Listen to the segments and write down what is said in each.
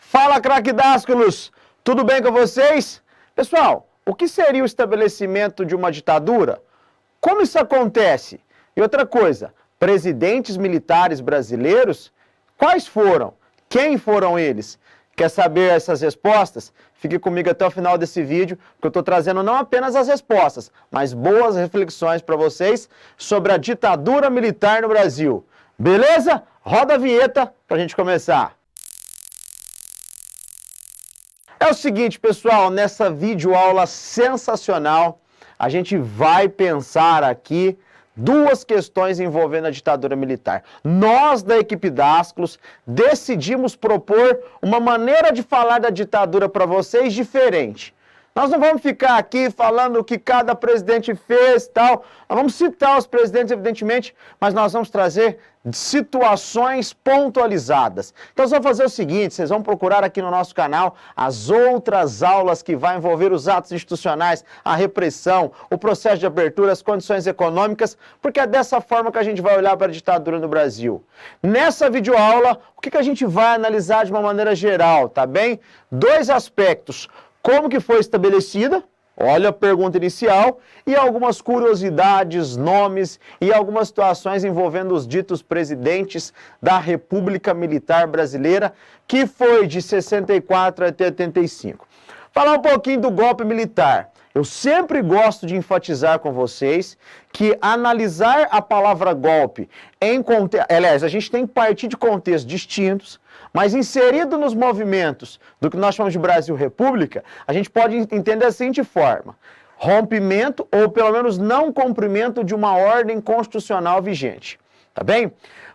Fala, craquedásculos! Tudo bem com vocês? Pessoal, o que seria o estabelecimento de uma ditadura? Como isso acontece? E outra coisa, presidentes militares brasileiros, quais foram? Quem foram eles? Quer saber essas respostas? Fique comigo até o final desse vídeo, porque eu estou trazendo não apenas as respostas, mas boas reflexões para vocês sobre a ditadura militar no Brasil. Beleza? Roda a vinheta para a gente começar. É o seguinte, pessoal, nessa videoaula sensacional, a gente vai pensar aqui duas questões envolvendo a ditadura militar. Nós, da equipe Dásculos, decidimos propor uma maneira de falar da ditadura para vocês diferente. Nós não vamos ficar aqui falando o que cada presidente fez e tal. Nós vamos citar os presidentes, evidentemente, mas nós vamos trazer situações pontualizadas. Então, vocês vão fazer o seguinte, vocês vão procurar aqui no nosso canal as outras aulas que vão envolver os atos institucionais, a repressão, o processo de abertura, as condições econômicas, porque é dessa forma que a gente vai olhar para a ditadura no Brasil. Nessa videoaula, o que a gente vai analisar de uma maneira geral, tá bem? Dois aspectos. Como que foi estabelecida? Olha a pergunta inicial. E algumas curiosidades, nomes e algumas situações envolvendo os ditos presidentes da República Militar Brasileira, que foi de 64 até 85. Falar um pouquinho do golpe militar. Eu sempre gosto de enfatizar com vocês que analisar a palavra golpe em contexto... Aliás, a gente tem que partir de contextos distintos, mas inserido nos movimentos do que nós chamamos de Brasil República, a gente pode entender da seguinte forma: rompimento ou pelo menos não cumprimento de uma ordem constitucional vigente. Tá bem?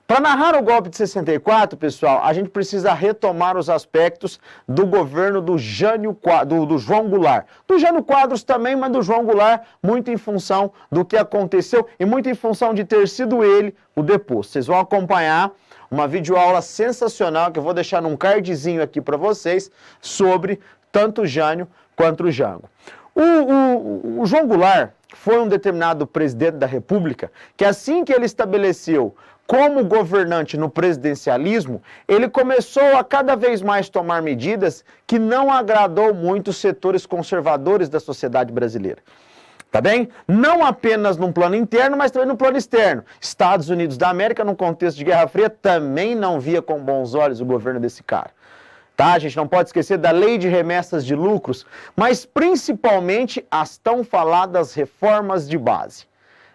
Para narrar o golpe de 64, pessoal, a gente precisa retomar os aspectos do governo do João Goulart. Do Jânio Quadros também, mas do João Goulart, muito em função do que aconteceu e muito em função de ter sido ele o deposto. Vocês vão acompanhar uma videoaula sensacional que eu vou deixar num cardzinho aqui para vocês sobre tanto o Jânio quanto o Jango. O João Goulart foi um determinado presidente da República que, assim que ele estabeleceu como governante no presidencialismo, ele começou a cada vez mais tomar medidas que não agradou muito os setores conservadores da sociedade brasileira. Tá bem? Não apenas no plano interno, mas também no plano externo. Estados Unidos da América, num contexto de Guerra Fria, também não via com bons olhos o governo desse cara. Tá? A gente não pode esquecer da lei de remessas de lucros, mas principalmente as tão faladas reformas de base.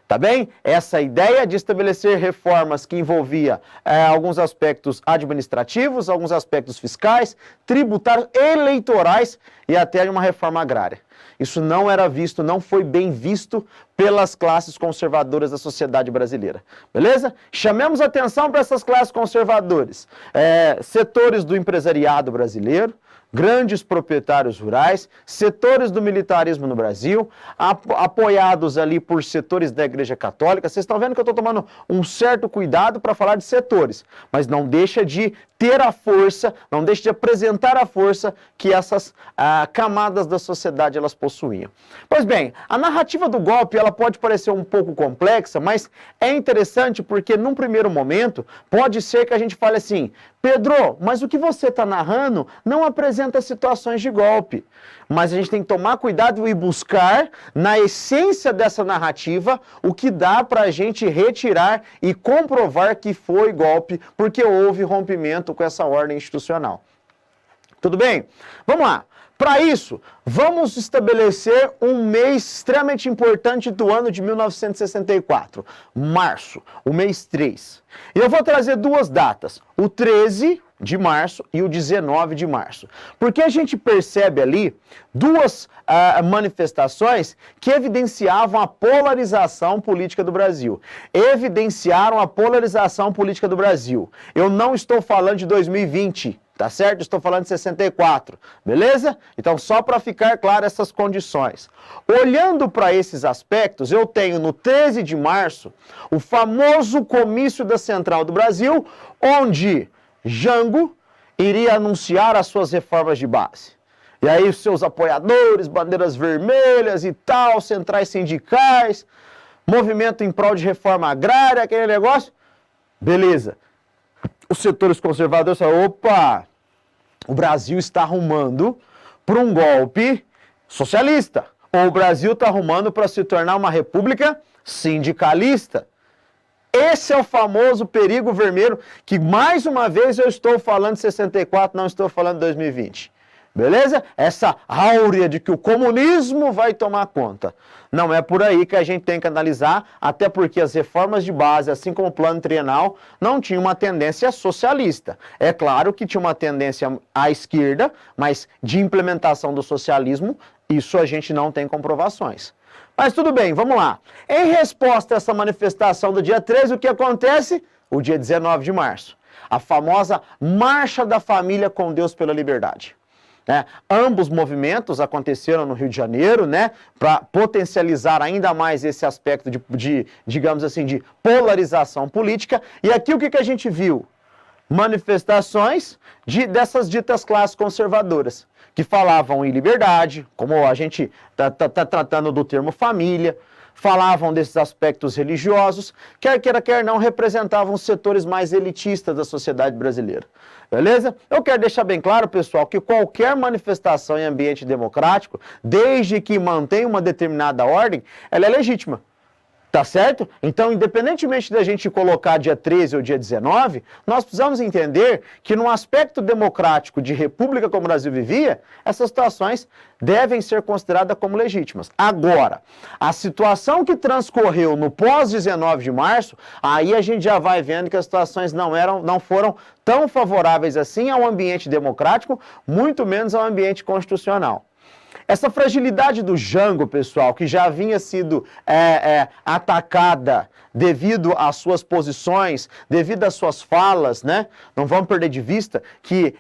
Tá bem? Essa ideia de estabelecer reformas que envolvia alguns aspectos administrativos, alguns aspectos fiscais, tributários, eleitorais e até uma reforma agrária. Isso não era visto, não foi bem visto pelas classes conservadoras da sociedade brasileira. Beleza? Chamemos atenção para essas classes conservadoras. Setores do empresariado brasileiro, grandes proprietários rurais, setores do militarismo no Brasil, apoiados ali por setores da Igreja Católica. Vocês estão vendo que eu estou tomando um certo cuidado para falar de setores, mas não deixa de ter a força, não deixa de apresentar a força que essas camadas da sociedade elas possuíam. Pois bem, a narrativa do golpe ela pode parecer um pouco complexa, mas é interessante porque num primeiro momento pode ser que a gente fale assim: Pedro, mas o que você está narrando não apresenta situações de golpe. Mas a gente tem que tomar cuidado e buscar, na essência dessa narrativa, o que dá para a gente retirar e comprovar que foi golpe, porque houve rompimento com essa ordem institucional. Tudo bem? Vamos lá. Para isso, vamos estabelecer um mês extremamente importante do ano de 1964, março, o mês 3. E eu vou trazer duas datas, o 13 de março e o 19 de março. Porque a gente percebe ali duas manifestações que evidenciavam a polarização política do Brasil. Evidenciaram a polarização política do Brasil. Eu não estou falando de 2020. Tá certo? Estou falando de 64, beleza? Então, só para ficar claro essas condições. Olhando para esses aspectos, eu tenho no 13 de março o famoso comício da Central do Brasil, onde Jango iria anunciar as suas reformas de base. E aí os seus apoiadores, bandeiras vermelhas e tal, centrais sindicais, movimento em prol de reforma agrária, aquele negócio, beleza. Os setores conservadores falam, opa, o Brasil está arrumando para um golpe socialista, ou o Brasil está arrumando para se tornar uma república sindicalista. Esse é o famoso perigo vermelho, que mais uma vez eu estou falando de 64, não estou falando de 2020. Beleza? Essa áurea de que o comunismo vai tomar conta. Não é por aí que a gente tem que analisar, até porque as reformas de base, assim como o plano trienal, não tinham uma tendência socialista. É claro que tinha uma tendência à esquerda, mas de implementação do socialismo, isso a gente não tem comprovações. Mas tudo bem, vamos lá. Em resposta a essa manifestação do dia 13, o que acontece? O dia 19 de março. A famosa Marcha da Família com Deus pela Liberdade. Ambos movimentos aconteceram no Rio de Janeiro, para potencializar ainda mais esse aspecto digamos assim, de polarização política. E aqui o que a gente viu? Manifestações dessas ditas classes conservadoras, que falavam em liberdade, como a gente está tratando do termo família, falavam desses aspectos religiosos, quer queira, quer não, representavam os setores mais elitistas da sociedade brasileira. Beleza? Eu quero deixar bem claro, pessoal, que qualquer manifestação em ambiente democrático, desde que mantenha uma determinada ordem, ela é legítima. Tá certo? Então, independentemente da gente colocar dia 13 ou dia 19, nós precisamos entender que no aspecto democrático de república como o Brasil vivia, essas situações devem ser consideradas como legítimas. Agora, a situação que transcorreu no pós-19 de março, aí a gente já vai vendo que as situações não foram tão favoráveis assim ao ambiente democrático, muito menos ao ambiente constitucional. Essa fragilidade do Jango, pessoal, que já havia sido atacada devido às suas posições, devido às suas falas, Não vamos perder de vista que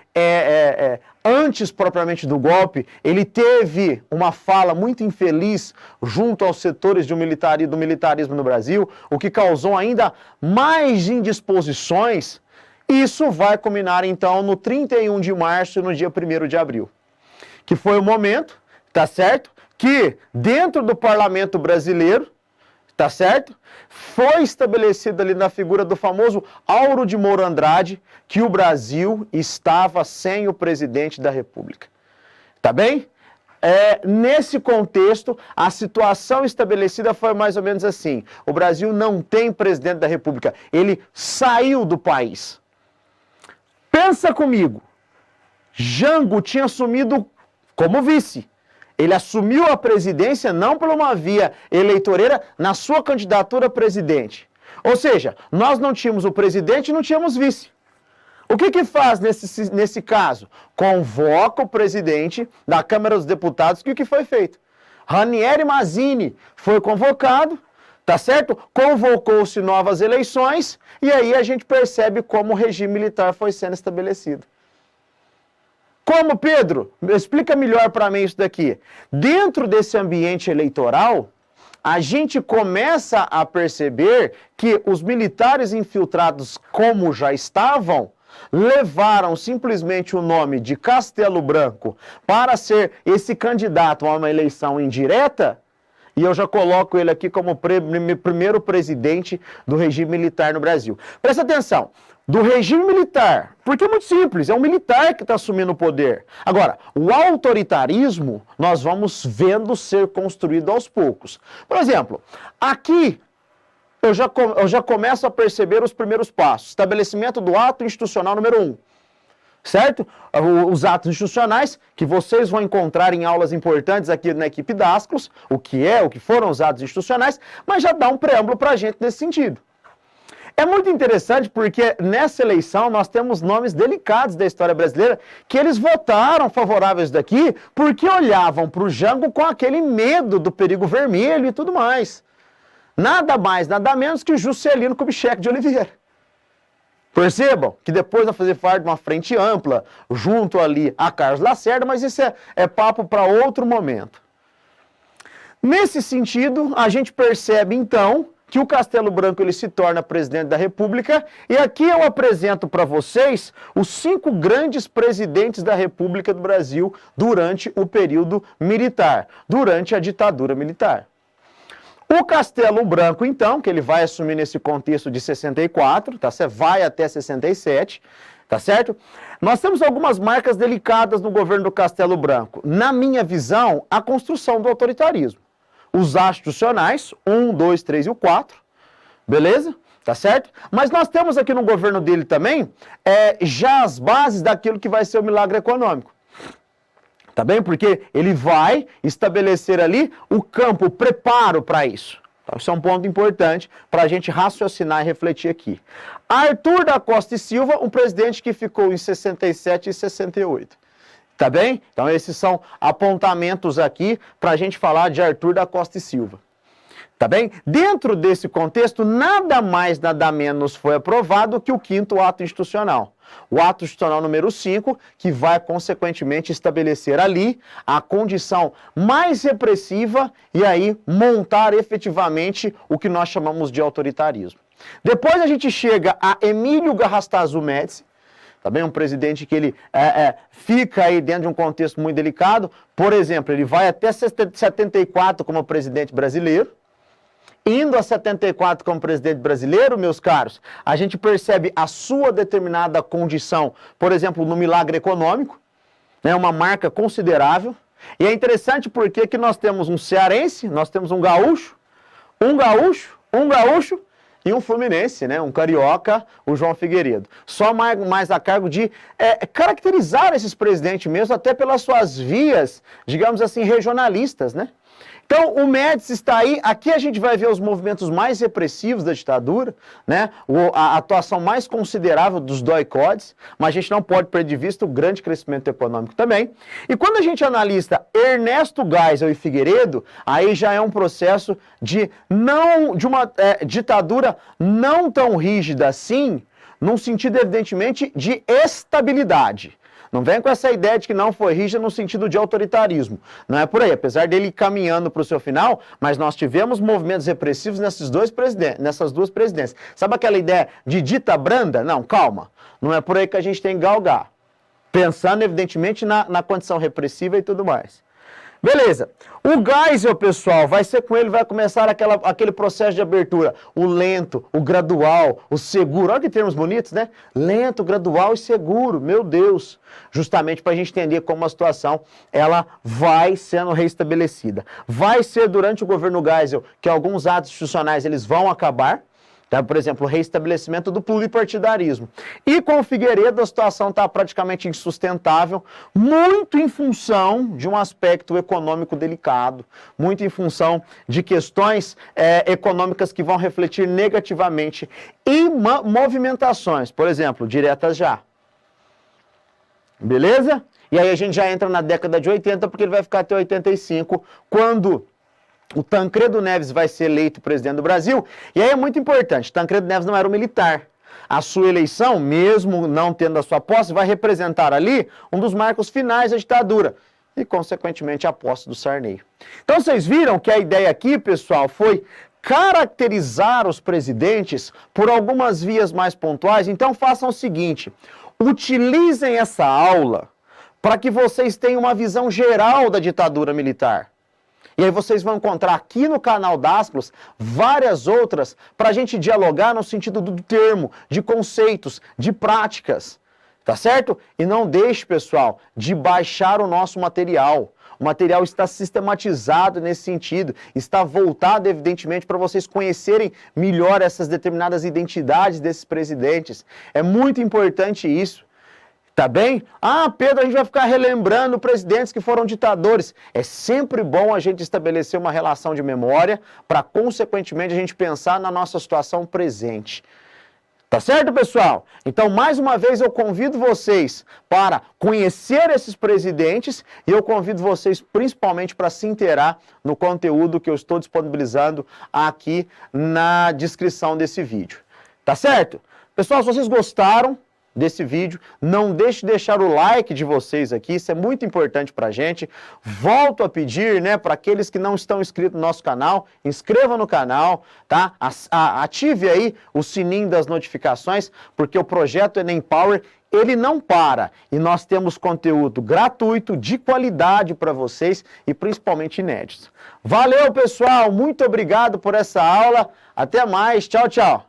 antes propriamente do golpe, ele teve uma fala muito infeliz junto aos setores do militarismo no Brasil, o que causou ainda mais indisposições. Isso vai culminar, então, no 31 de março e no dia 1º de abril, que foi o momento, tá certo? Que dentro do parlamento brasileiro, tá certo? Foi estabelecido ali na figura do famoso Auro de Moura Andrade que o Brasil estava sem o presidente da República. Tá bem? Nesse contexto, a situação estabelecida foi mais ou menos assim. O Brasil não tem presidente da República. Ele saiu do país. Pensa comigo. Jango tinha assumido como vice. Ele assumiu a presidência não por uma via eleitoreira na sua candidatura a presidente. Ou seja, nós não tínhamos o presidente e não tínhamos vice. O que faz nesse caso? Convoca o presidente da Câmara dos Deputados, que o que foi feito? Ranieri Mazzini foi convocado, tá certo? Convocou-se novas eleições e aí a gente percebe como o regime militar foi sendo estabelecido. Como, Pedro? Explica melhor para mim isso daqui. Dentro desse ambiente eleitoral, a gente começa a perceber que os militares infiltrados, como já estavam, levaram simplesmente o nome de Castelo Branco para ser esse candidato a uma eleição indireta, e eu já coloco ele aqui como primeiro presidente do regime militar no Brasil. Presta atenção. Do regime militar, porque é muito simples, é um militar que está assumindo o poder. Agora, o autoritarismo nós vamos vendo ser construído aos poucos. Por exemplo, aqui eu já começo a perceber os primeiros passos. Estabelecimento do ato institucional número 1. Certo? Os atos institucionais que vocês vão encontrar em aulas importantes aqui na equipe Dasclos, o que foram os atos institucionais, mas já dá um preâmbulo para a gente nesse sentido. É muito interessante porque nessa eleição nós temos nomes delicados da história brasileira que eles votaram favoráveis daqui porque olhavam para o Jango com aquele medo do perigo vermelho e tudo mais. Nada mais, nada menos que Juscelino Kubitschek de Oliveira. Percebam que depois vai fazer parte de uma frente ampla junto ali a Carlos Lacerda, mas isso é papo para outro momento. Nesse sentido, a gente percebe então que o Castelo Branco ele se torna presidente da República, e aqui eu apresento para vocês os 5 grandes presidentes da República do Brasil durante o período militar, durante a ditadura militar. O Castelo Branco, então, que ele vai assumir nesse contexto de 64, tá? Você vai até 67, Tá certo? Nós temos algumas marcas delicadas no governo do Castelo Branco. Na minha visão, a construção do autoritarismo. Os institucionais, 1, 2, 3 e o 4, beleza? Tá certo? Mas nós temos aqui no governo dele também já as bases daquilo que vai ser o milagre econômico. Tá bem? Porque ele vai estabelecer ali o campo, o preparo para isso. Então, isso é um ponto importante para a gente raciocinar e refletir aqui. Arthur da Costa e Silva, um presidente que ficou em 67 e 68. Tá bem? Então, esses são apontamentos aqui para a gente falar de Arthur da Costa e Silva. Tá bem? Dentro desse contexto, nada mais, nada menos foi aprovado que o 5º ato institucional. O ato institucional número 5, que vai, consequentemente, estabelecer ali a condição mais repressiva e aí montar efetivamente o que nós chamamos de autoritarismo. Depois a gente chega a Emílio Garrastazu Médici, tá bem? Um presidente que ele fica aí dentro de um contexto muito delicado. Por exemplo, ele vai até 74 como presidente brasileiro. Indo a 74 como presidente brasileiro, meus caros, a gente percebe a sua determinada condição, por exemplo, no milagre econômico, né, uma marca considerável. E é interessante porque que nós temos um cearense, nós temos um gaúcho e um fluminense, né, um carioca, o João Figueiredo. Só mais a cargo de caracterizar esses presidentes mesmo, até pelas suas vias, digamos assim, regionalistas, né? Então, o Médici está aí, aqui a gente vai ver os movimentos mais repressivos da ditadura, né? A atuação mais considerável dos doicodes, mas a gente não pode perder de vista o grande crescimento econômico também. E quando a gente analisa Ernesto Geisel e Figueiredo, aí já é um processo de uma ditadura não tão rígida assim, num sentido, evidentemente, de estabilidade. Não vem com essa ideia de que não foi rígida no sentido de autoritarismo. Não é por aí, apesar dele ir caminhando para o seu final, mas nós tivemos movimentos repressivos nessas duas presidências. Sabe aquela ideia de dita branda? Não, calma. Não é por aí que a gente tem que galgar. Pensando, evidentemente, na condição repressiva e tudo mais. Beleza. O Geisel, pessoal, vai ser com ele, vai começar aquele processo de abertura. O lento, o gradual, o seguro. Olha que termos bonitos, né? Lento, gradual e seguro. Meu Deus. Justamente para a gente entender como a situação ela vai sendo reestabelecida. Vai ser durante o governo Geisel que alguns atos institucionais eles vão acabar. Tá? Por exemplo, o reestabelecimento do pluripartidarismo. E com o Figueiredo a situação está praticamente insustentável, muito em função de um aspecto econômico delicado, muito em função de questões econômicas que vão refletir negativamente em movimentações, por exemplo, diretas já. Beleza? E aí a gente já entra na década de 80, porque ele vai ficar até 85, quando o Tancredo Neves vai ser eleito presidente do Brasil. E aí é muito importante, Tancredo Neves não era um militar. A sua eleição, mesmo não tendo a sua posse, vai representar ali um dos marcos finais da ditadura. E, consequentemente, a posse do Sarney. Então, vocês viram que a ideia aqui, pessoal, foi caracterizar os presidentes por algumas vias mais pontuais. Então, façam o seguinte, utilizem essa aula para que vocês tenham uma visão geral da ditadura militar. E aí vocês vão encontrar aqui no canal Dasclos várias outras para a gente dialogar no sentido do termo, de conceitos, de práticas, tá certo? E não deixe, pessoal, de baixar o nosso material. O material está sistematizado nesse sentido, está voltado, evidentemente, para vocês conhecerem melhor essas determinadas identidades desses presidentes. É muito importante isso. Tá bem? Ah, Pedro, a gente vai ficar relembrando presidentes que foram ditadores. É sempre bom a gente estabelecer uma relação de memória para, consequentemente, a gente pensar na nossa situação presente. Tá certo, pessoal? Então, mais uma vez, eu convido vocês para conhecer esses presidentes e eu convido vocês, principalmente, para se inteirar no conteúdo que eu estou disponibilizando aqui na descrição desse vídeo. Tá certo? Pessoal, se vocês gostaram desse vídeo, não deixe de deixar o like de vocês aqui, isso é muito importante pra gente. Volto a pedir, né, para aqueles que não estão inscritos no nosso canal, inscrevam no canal, tá? Ative aí o sininho das notificações, porque o projeto Enem Power, ele não para, e nós temos conteúdo gratuito, de qualidade para vocês, e principalmente inéditos. Valeu, pessoal, muito obrigado por essa aula, até mais, tchau, tchau!